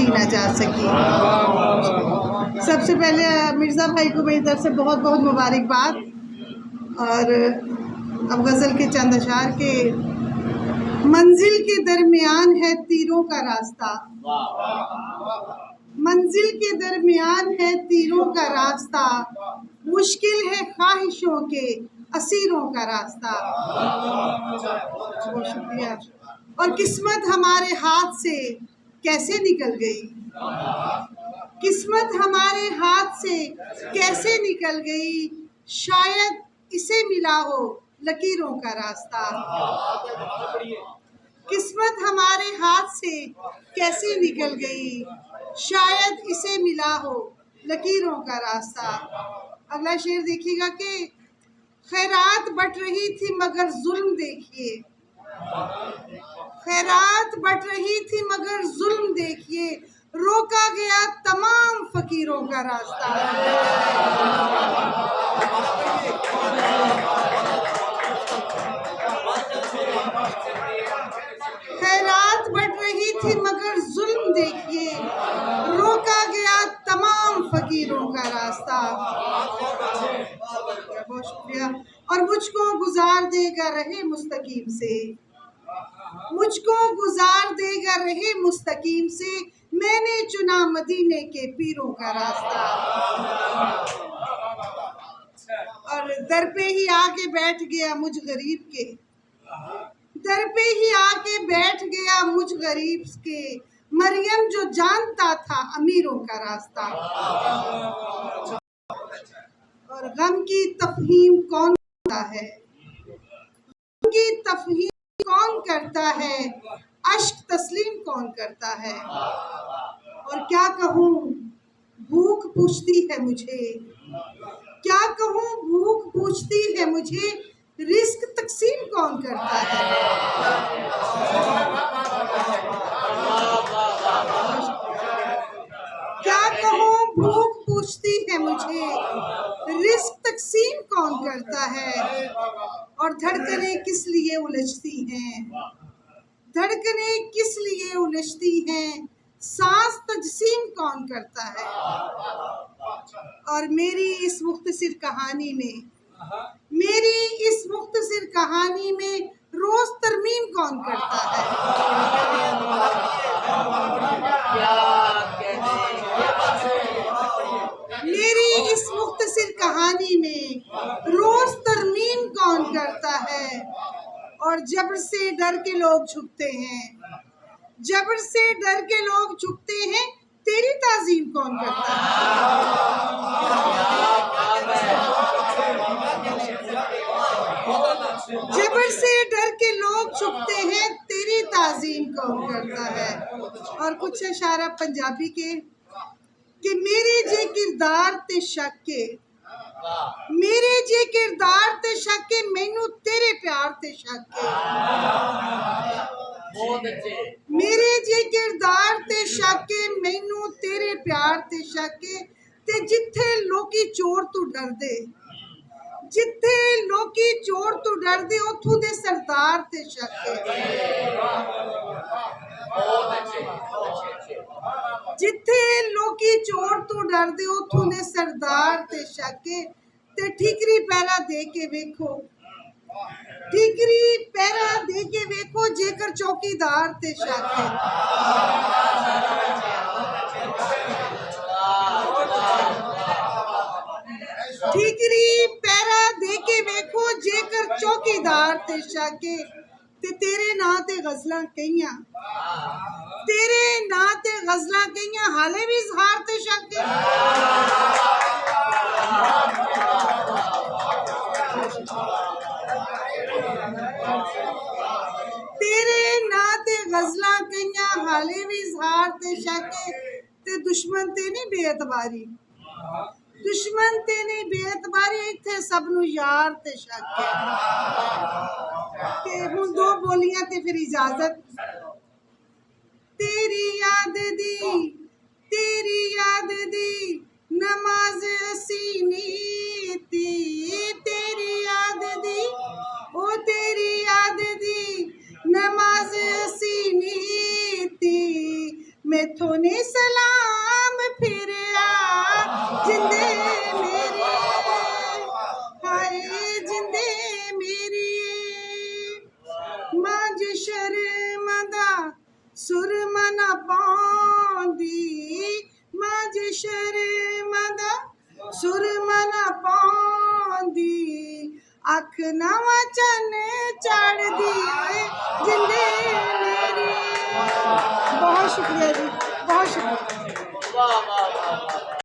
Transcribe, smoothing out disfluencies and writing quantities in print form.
ना जा सकी। सबसे पहले मिर्ज़ा भाई को मेरी तरफ से बहुत बहुत मुबारकबाद। और अब गज़ल के चंद अशार के मंजिल के दरमियान है तीरों का रास्ता, मंजिल के दरमियान है तीरों का रास्ता, मुश्किल है ख्वाहिशों के असीरों का रास्ता। बहुत शुक्रिया। और किस्मत हमारे हाथ से कैसे निकल गई, किस्मत हमारे हाथ से कैसे निकल गई, शायद इसे मिला हो लकीरों का रास्ता। किस्मत हमारे हाथ से कैसे निकल गई, शायद इसे मिला हो लकीरों का रास्ता। अगला शेर देखिएगा कि खैरात बट रही थी मगर जुल्म देखिए, खैरात बट रही थी मगर जुल्म देखिए, रोका गया तमाम फकीरों का रास्ता। खैरात बढ़ रही थी मगर जुल्म देखिए, रोका गया तमाम फकीरों का रास्ता। बहुत शुक्रिया। और मुझको गुजार देगा रहे मुस्तकीम से, मुझको गुजार देगा रहे मुस्तकीम से, मैंने चुना मदीने के पीरों का रास्ता। और दर पे ही आके बैठ गया मुझ गरीब के, दर पे ही आके बैठ गया मुझ गरीब के, मरियम जो जानता था अमीरों का रास्ता। और गम की तफहीम कौन करता है, गम की तफहीम कौन करता है, अश्क तस्लीम कौन करता है। और क्या कहूँ भूख पूछती है मुझे, क्या कहूँ भूख पूछती है मुझे, रिस्क तकसीम कौन करता है। क्या कहूँ भूख पूछती है मुझे, रिस्क तकसीम कौन करता है। और धड़कने किस लिए उलझती हैं, धड़कने किस लिए उलझती हैं, सांस तजसीम कौन करता है। और मेरी इस मुख्तसिर कहानी में, मेरी इस मुख्तसिर कहानी में रोज तरमीम कौन करता है। मेरी इस मुख्तसिर कहानी में रोज तरमीम कौन करता है। और जबर से डर के लोग झुकते हैं, जबर से डर के लोग झुकते हैं, तेरी ताज़ीम कौन करता है। जबर से डर के लोग झुकते हैं, तेरी ताज़ीम कौन करता है। और कुछ इशारा पंजाबी के कि मेरे जे किरदार ते शक के, मेरे जे किरदार ते शक के, मैनू तेरे प्यार ते शक के। मेरे जे किरदार ते शक के, मैनू तेरे प्यार ते शक के, ते जिथे लोकी चोर तू डरदे, जिथे लोकी चोर तू डरदे, उथों दे सरदार ते शक के। जिथे लोकी चोर तू डरदे, उथों दे सरदार ते शक के। ते ठीकरी पहरा दे के वेखो, ठीकरी पहरा दे के वेखो, जेकर चौकीदार ते शक है। ठीकरी पहरा दे के वेखो, जेकर चौकीदार ते शक है। ते तेरे नां ते गज़लां कईयां, तेरे नां ते गज़लां कईयां, हाले भी इज़हार ते शक है। तेरे नां ते गज़लां कईयां, हाले भी इज़हार ते शक है। ते दुश्मन ते नहीं बेअतबारी, दुश्मन ते नहीं बेअतबारी, इत्थे सब नू यार ते शक है। ते हुण दो बोलियां ते फिर इजाजत। तेरी याद दी, तेरी याद दी नमाज असी नीती, तेरी याद दी, ओ तेरी याद दी नमाज असी नीती, मैथों नी सलाम फिर आ जिंदे मेरी, हाय जिंदे मेरी। मांझ शर्मदा सुरमन पांदी, मांझ शर्मदा सुरमन पांदी, अख नवा चन चढ़ दी जिंदे मेरी। बहुत शुक्रिया जी, बहुत शुक्रिया।